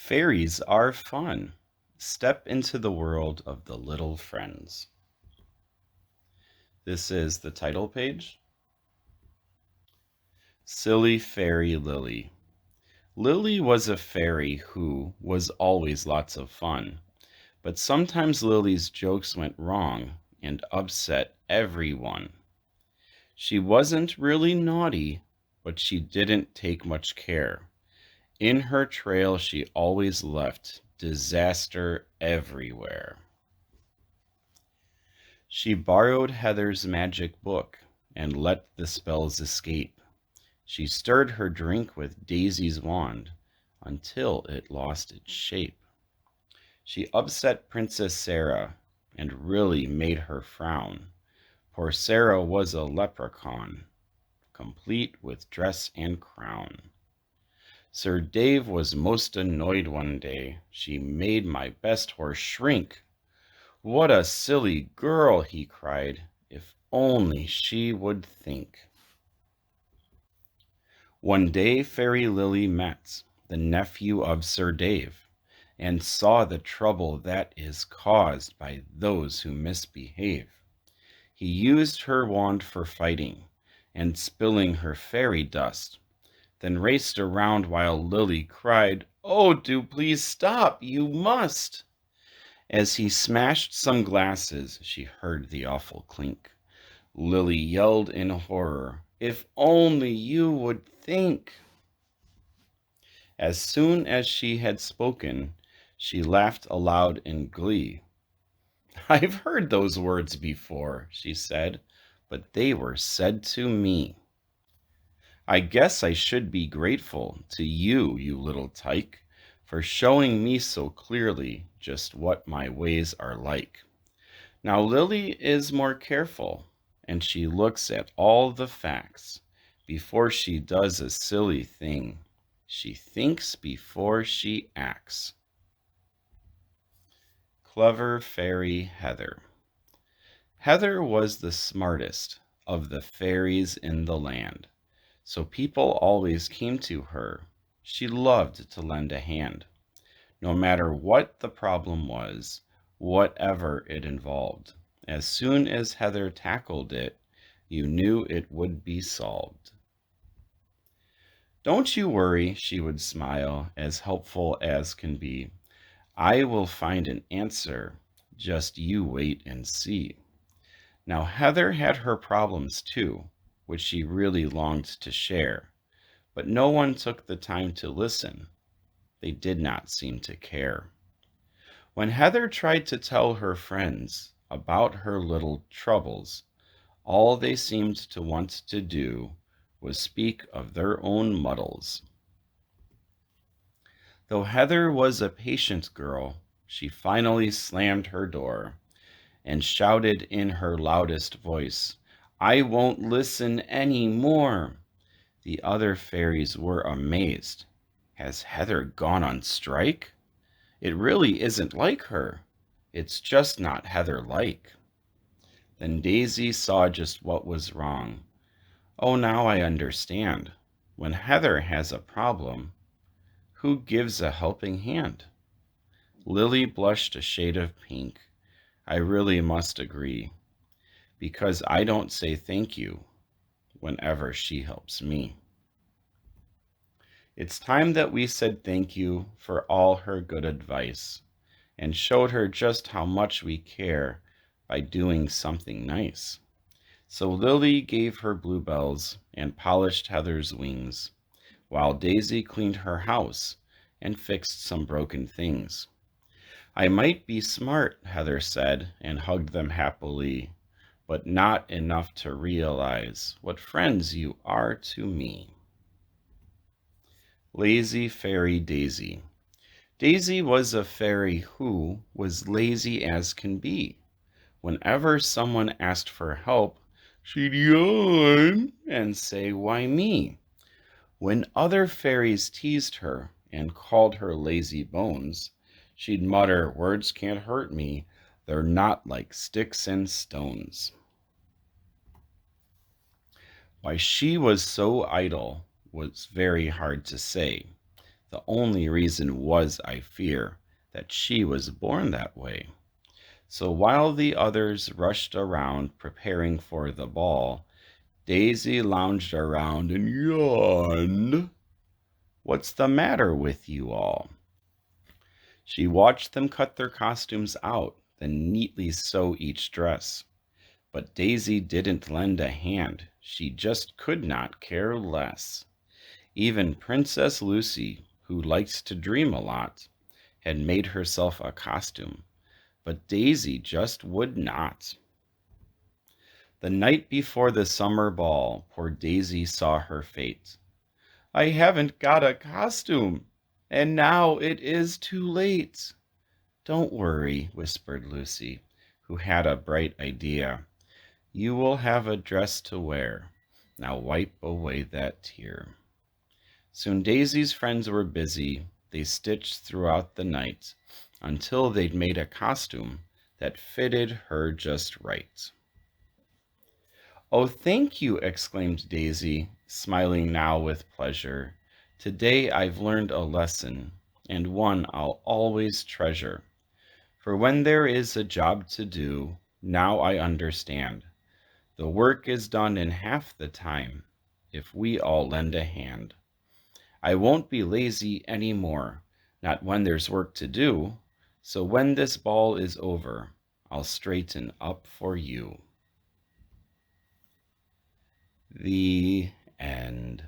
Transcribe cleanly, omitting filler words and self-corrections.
Fairies are fun. Step into the world of the little friends. This is the title page. Silly Fairy Lily. Lily was a fairy who was always lots of fun, but sometimes Lily's jokes went wrong and upset everyone. She wasn't really naughty, but she didn't take much care. In her trail, she always left disaster everywhere. She borrowed Heather's magic book and let the spells escape. She stirred her drink with Daisy's wand until it lost its shape. She upset Princess Sarah and really made her frown. Poor Sarah was a leprechaun, complete with dress and crown. Sir Dave was most annoyed one day. She made my best horse shrink. What a silly girl, he cried. If only she would think. One day Fairy Lily met the nephew of Sir Dave, and saw the trouble that is caused by those who misbehave. He used her wand for fighting, and spilling her fairy dust, then raced around while Lily cried, "Oh, do please stop, you must!" As he smashed some glasses, she heard the awful clink. Lily yelled in horror, "If only you would think!" As soon as she had spoken, she laughed aloud in glee. "I've heard those words before," she said, "but they were said to me. I guess I should be grateful to you, you little tyke, for showing me so clearly just what my ways are like." Now Lily is more careful, and she looks at all the facts. Before she does a silly thing, she thinks before she acts. Clever Fairy Heather. Heather was the smartest of the fairies in the land, so people always came to her. She loved to lend a hand, no matter what the problem was, whatever it involved. As soon as Heather tackled it, you knew it would be solved. "Don't you worry," she would smile, as helpful as can be. "I will find an answer, just you wait and see." Now Heather had her problems too, which she really longed to share, but no one took the time to listen. They did not seem to care. When Heather tried to tell her friends about her little troubles, all they seemed to want to do was speak of their own muddles. Though Heather was a patient girl, she finally slammed her door and shouted in her loudest voice, "I won't listen any more." The other fairies were amazed. Has Heather gone on strike? It really isn't like her. It's just not Heather-like. Then Daisy saw just what was wrong. "Oh, now I understand. When Heather has a problem, who gives a helping hand?" Lily blushed a shade of pink. "I really must agree, because I don't say thank you whenever she helps me." It's time that we said thank you for all her good advice and showed her just how much we care by doing something nice. So Lily gave her bluebells and polished Heather's wings, while Daisy cleaned her house and fixed some broken things. "I might be smart," Heather said, and hugged them happily, "but not enough to realize what friends you are to me." Lazy Fairy Daisy. Daisy was a fairy who was lazy as can be. Whenever someone asked for help, she'd yawn and say, "Why me?" When other fairies teased her and called her lazy bones, she'd mutter, "Words can't hurt me. They're not like sticks and stones." Why she was so idle was very hard to say. The only reason was, I fear, that she was born that way. So while the others rushed around preparing for the ball, Daisy lounged around and yawned. What's the matter with you all? She watched them cut their costumes out, then neatly sew each dress. But Daisy didn't lend a hand. She just could not care less. Even Princess Lucy, who liked to dream a lot, had made herself a costume, but Daisy just would not. The night before the summer ball, poor Daisy saw her fate. I haven't got a costume, and now it is too late. Don't worry, whispered Lucy, who had a bright idea. You will have a dress to wear. Now wipe away that tear. Soon Daisy's friends were busy. They stitched throughout the night until they'd made a costume that fitted her just right. Oh, thank you, exclaimed Daisy, smiling now with pleasure. Today I've learned a lesson, and one I'll always treasure. For when there is a job to do, now I understand. The work is done in half the time, if we all lend a hand. I won't be lazy any more, not when there's work to do. So when this ball is over, I'll straighten up for you. The end.